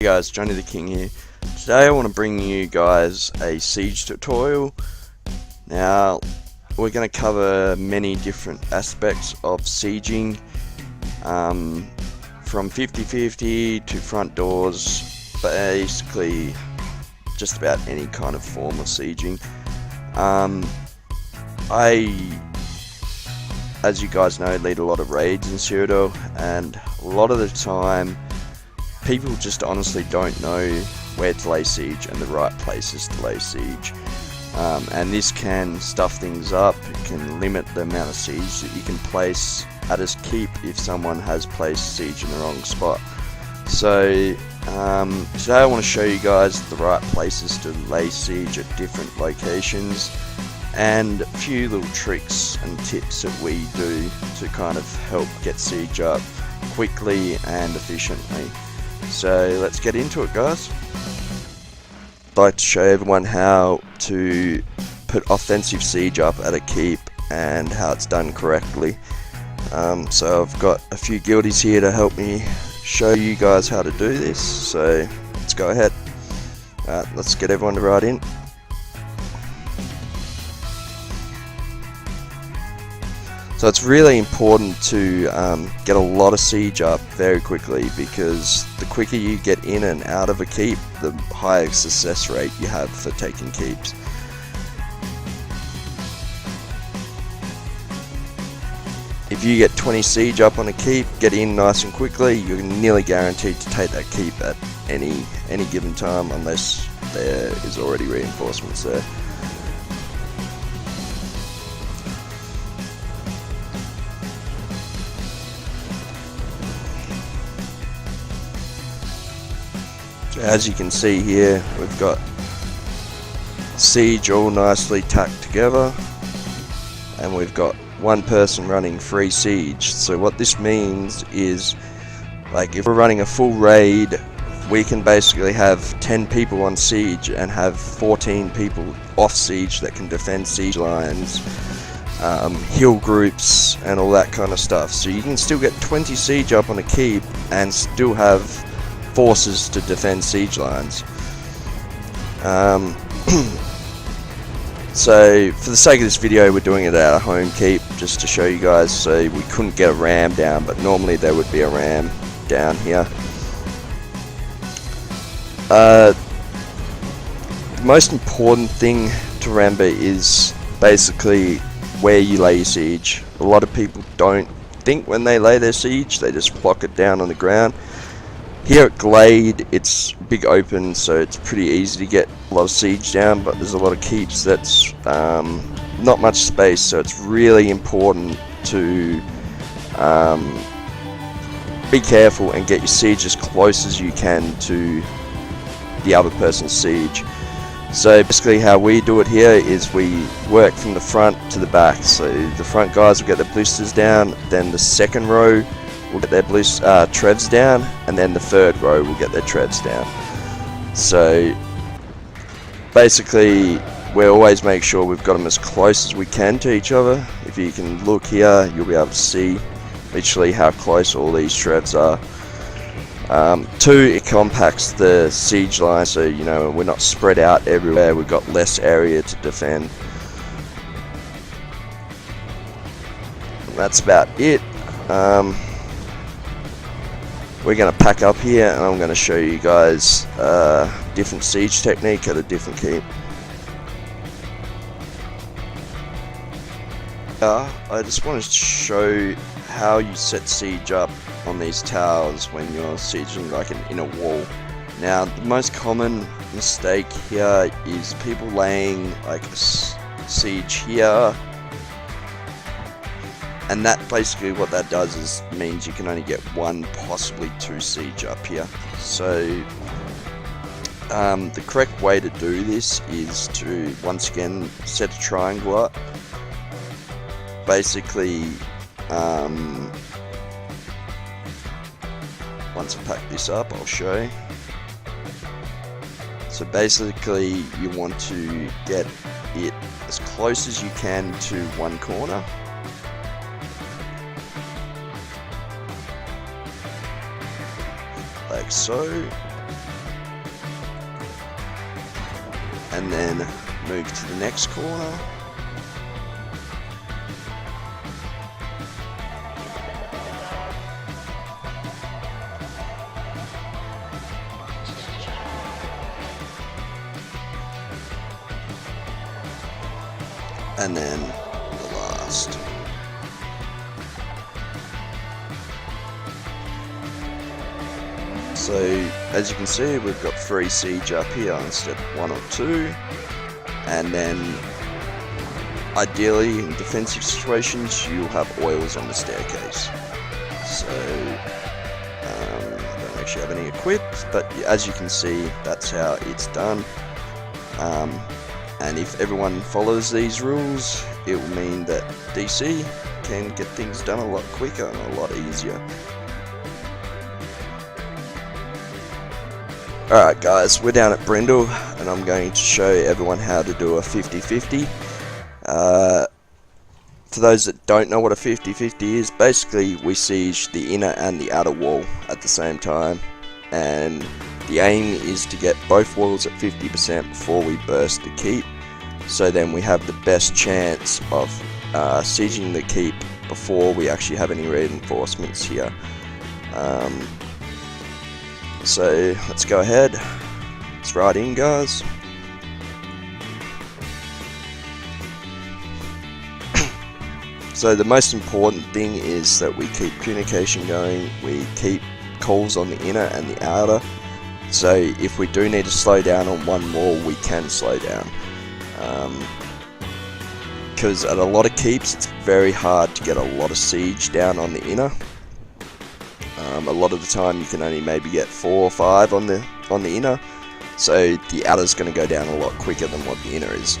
Hey guys, Johnny the King here. Today I want to bring you guys a siege tutorial. Now we're going to cover many different aspects of sieging, from 50-50 to front doors, basically just about any kind of form of sieging. As you guys know, lead a lot of raids in Cyrodiil, and a lot of the time people just honestly don't know where to lay siege and the right places to lay siege, and this can stuff things up. It can limit the amount of siege that you can place at a keep if someone has placed siege in the wrong spot. So today I want to show you guys the right places to lay siege at different locations, and a few little tricks and tips that we do to kind of help get siege up quickly and efficiently. So let's get into it, guys. I'd like to show everyone how to put offensive siege up at a keep and how it's done correctly. So I've got a few guildies here to help me show you guys how to do this, so let's go ahead. Let's get everyone to ride in. So it's really important to get a lot of siege up very quickly, because the quicker you get in and out of a keep, the higher success rate you have for taking keeps. If you get 20 siege up on a keep, get in nice and quickly, you're nearly guaranteed to take that keep at any given time, unless there is already reinforcements there. So as you can see here, we've got siege all nicely tacked together, and we've got one person running free siege. So what this means is, like, if we're running a full raid, we can basically have 10 people on siege and have 14 people off siege that can defend siege lines, hill groups and all that kind of stuff. So you can still get 20 siege up on a keep and still have forces to defend siege lines. So for the sake of this video, we're doing it at a home keep just to show you guys. So we couldn't get a ram down, but normally there would be a ram down here. The most important thing to remember is basically where you lay your siege. A lot of people don't think when they lay their siege, they just plonk it down on the ground. Here at Glade, it's big open, so it's pretty easy to get a lot of siege down, but there's a lot of keeps that's not much space, so it's really important to be careful and get your siege as close as you can to the other person's siege. So basically how we do it here is we work from the front to the back. So the front guys will get their blisters down, then the second row will get their treads down, and then the third row will get their treads down. So basically we always make sure we've got them as close as we can to each other. If you can look here, you'll be able to see literally how close all these treads are. 2, it compacts the siege line, so you know we're not spread out everywhere, we've got less area to defend. And that's about it. We're going to pack up here, and I'm going to show you guys a different siege technique at a different keep. I just wanted to show how you set siege up on these towers when you're sieging like an inner wall. Now, the most common mistake here is people laying like a siege here, and that basically what that does is means you can only get 1, possibly 2 siege up here. So the correct way to do this is to once again set a triangle up. Basically once I pack this up, I'll show you. So basically you want to get it as close as you can to one corner. Like so. and then move to the next corner. And then the last. So as you can see, we've got 3 siege up here instead of 1 or 2. And then ideally in defensive situations you'll have oils on the staircase. So don't actually have any equipped, but as you can see, that's how it's done. And if everyone follows these rules, it will mean that DC can get things done a lot quicker and a lot easier. Alright guys, we're down at Brindle, and I'm going to show everyone how to do a 50-50. For those that don't know what a 50-50 is, basically we siege the inner and the outer wall at the same time, and the aim is to get both walls at 50% before we burst the keep, so then we have the best chance of sieging the keep before we actually have any reinforcements here. So let's go ahead, let's ride in guys. So the most important thing is that we keep communication going, we keep calls on the inner and the outer, so if we do need to slow down on one wall, we can slow down. Because at a lot of keeps, it's very hard to get a lot of siege down on the inner. A lot of the time you can only maybe get 4 or 5 on the inner, so the outer's going to go down a lot quicker than what the inner is.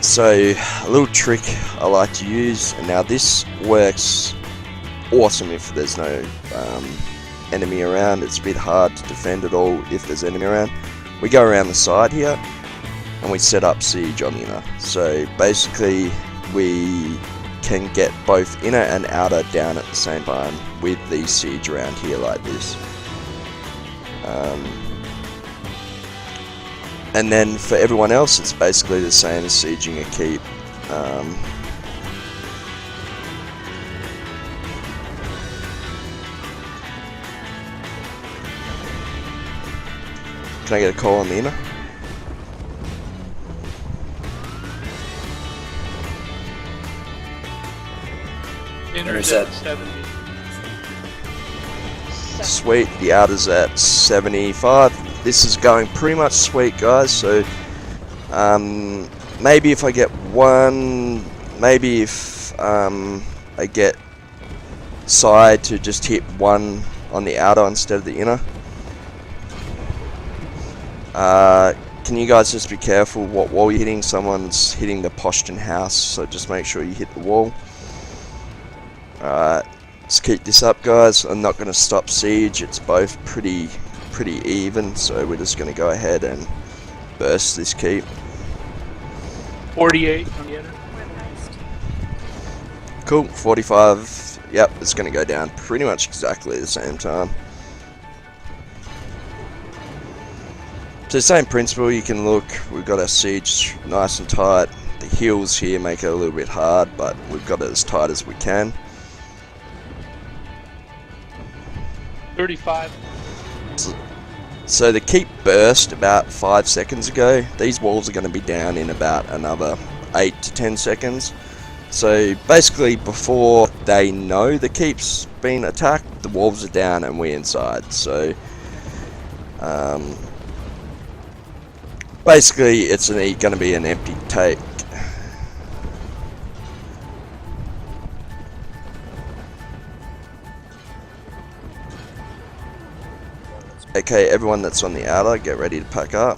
So a little trick I like to use, and now this works awesome if there's no enemy around. It's a bit hard to defend it all if there's enemy around. We go around the side here and we set up siege on the inner. So basically we can get both inner and outer down at the same time with the siege around here like this. And then for everyone else, it's basically the same as sieging a keep. Can I get a call on the inner? Inner's at 70. Sweet, the outer's at 75. This is going pretty much sweet guys, so maybe if I get one, maybe if I get side to just hit one on the outer instead of the inner. Can you guys just be careful what wall you're hitting? Someone's hitting the Poston house, so just make sure you hit the wall. Alright, let's keep this up guys. I'm not going to stop siege, it's both pretty even, so we're just going to go ahead and burst this keep. 48 on the inner. Cool, 45, yep, it's going to go down pretty much exactly at the same time. So same principle, you can look, we've got our siege nice and tight. The hills here make it a little bit hard, but we've got it as tight as we can. 35. So the keep burst about 5 seconds ago. These walls are going to be down in about another 8 to 10 seconds. So basically before they know the keep's been attacked, the walls are down and we're inside. So basically it's going to be an empty take. Okay, everyone that's on the outer, get ready to pack up.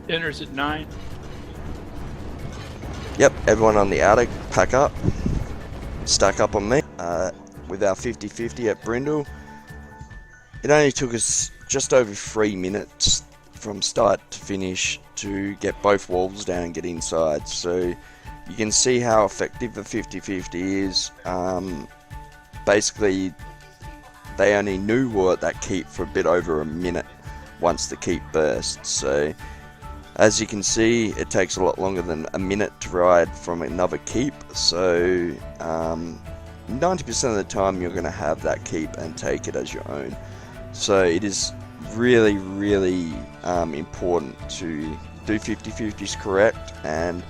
Inner's at 9. Yep, everyone on the outer, pack up. Stack up on me. With our 50-50 at Brindle, it only took us just over 3 minutes from start to finish to get both walls down and get inside. So you can see how effective the 50-50 is. Basically, they only knew that keep for a bit over a minute once the keep bursts. So as you can see, it takes a lot longer than a minute to ride from another keep. So 90% of the time you're going to have that keep and take it as your own. So it is really, really important to do 50-50s correct and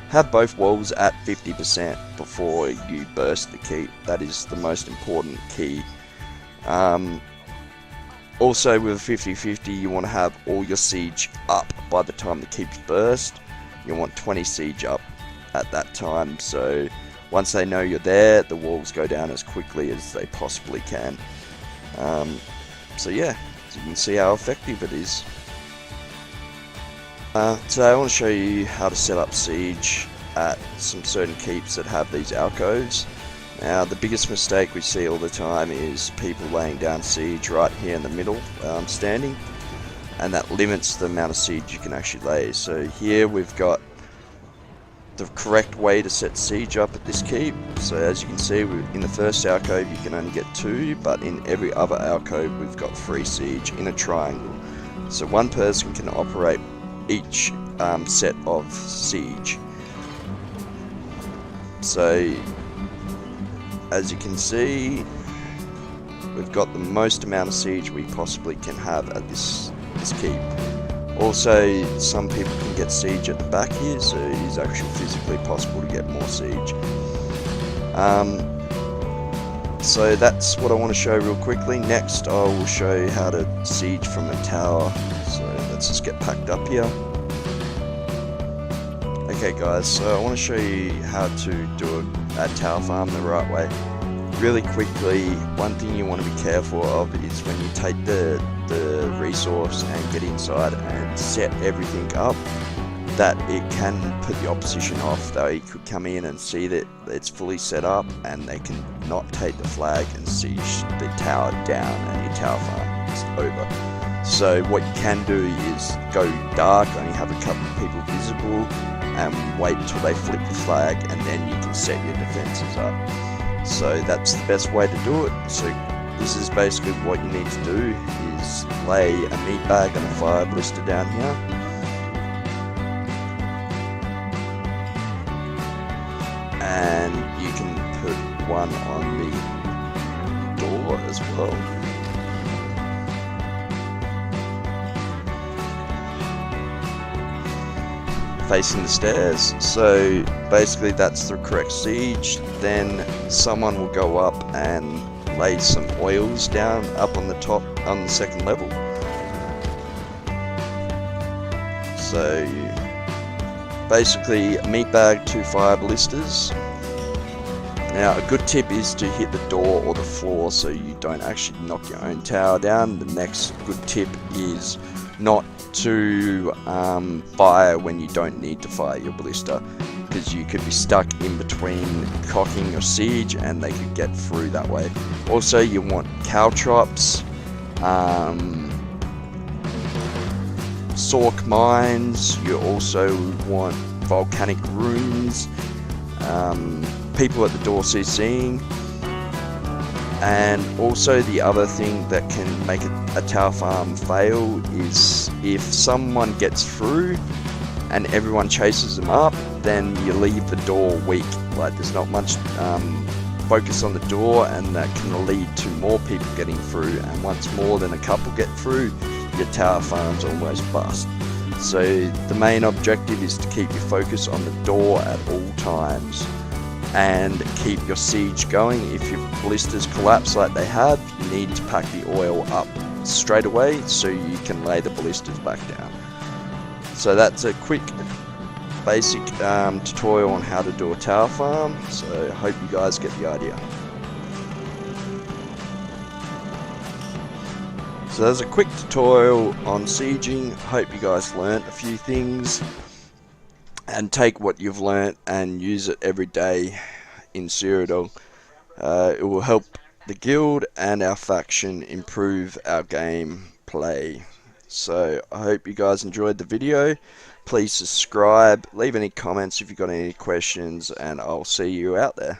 have both walls at 50% before you burst the keep. That is the most important key. Also with a 50-50, you want to have all your siege up by the time the keeps burst. You want 20 siege up at that time, so once they know you're there, the walls go down as quickly as they possibly can. So yeah, so you can see how effective it is. Today I want to show you how to set up siege at some certain keeps that have these alcoves. Now the biggest mistake we see all the time is people laying down siege right here in the middle where I'm standing, and that limits the amount of siege you can actually lay. So here we've got the correct way to set siege up at this keep. So as you can see, in the first alcove you can only get 2, but in every other alcove we've got 3 siege in a triangle. So one person can operate each set of siege. So as you can see, we've got the most amount of siege we possibly can have at this keep. Also, some people can get siege at the back here, so it is actually physically possible to get more siege. So that's what I want to show real quickly. Next I will show you how to siege from a tower. So let's just get packed up here. Okay guys, so I want to show you how to do a tower farm the right way. Really quickly, one thing you want to be careful of is when you take the resource and get inside and set everything up, that it can put the opposition off. They could come in and see that it's fully set up and they can not take the flag and siege the tower down and your tower farm is over. So what you can do is go dark, only have a couple of people visible, and wait until they flip the flag, and then you can set your defenses up. So that's the best way to do it. So this is basically what you need to do, is lay a meat bag and a fire blister down here. And you can put one on the door as well. Facing the stairs. So basically that's the correct siege. Then someone will go up and lay some oils down up on the top on the second level. So basically a meat bag, 2 fire ballistas. Now a good tip is to hit the door or the floor so you don't actually knock your own tower down. The next good tip is not to fire when you don't need to fire your ballista, because you could be stuck in between cocking your siege and they could get through that way. Also you want caltrops, sork mines, you also want volcanic runes, people at the door CCing. And also the other thing that can make a tower farm fail is if someone gets through and everyone chases them up, then you leave the door weak. Like there's not much focus on the door, and that can lead to more people getting through, and once more than a couple get through, your tower farm's almost bust. So the main objective is to keep your focus on the door at all times and keep your siege going. If your ballistas collapse like they have, you need to pack the oil up straight away so you can lay the ballistas back down. So that's a quick basic tutorial on how to do a tower farm, so I hope you guys get the idea. So there's a quick tutorial on sieging. Hope you guys learnt a few things and take what you've learnt and use it every day in Cyrodiil. It will help the guild and our faction improve our game play. So I hope you guys enjoyed the video. Please subscribe, leave any comments if you've got any questions, and I'll see you out there.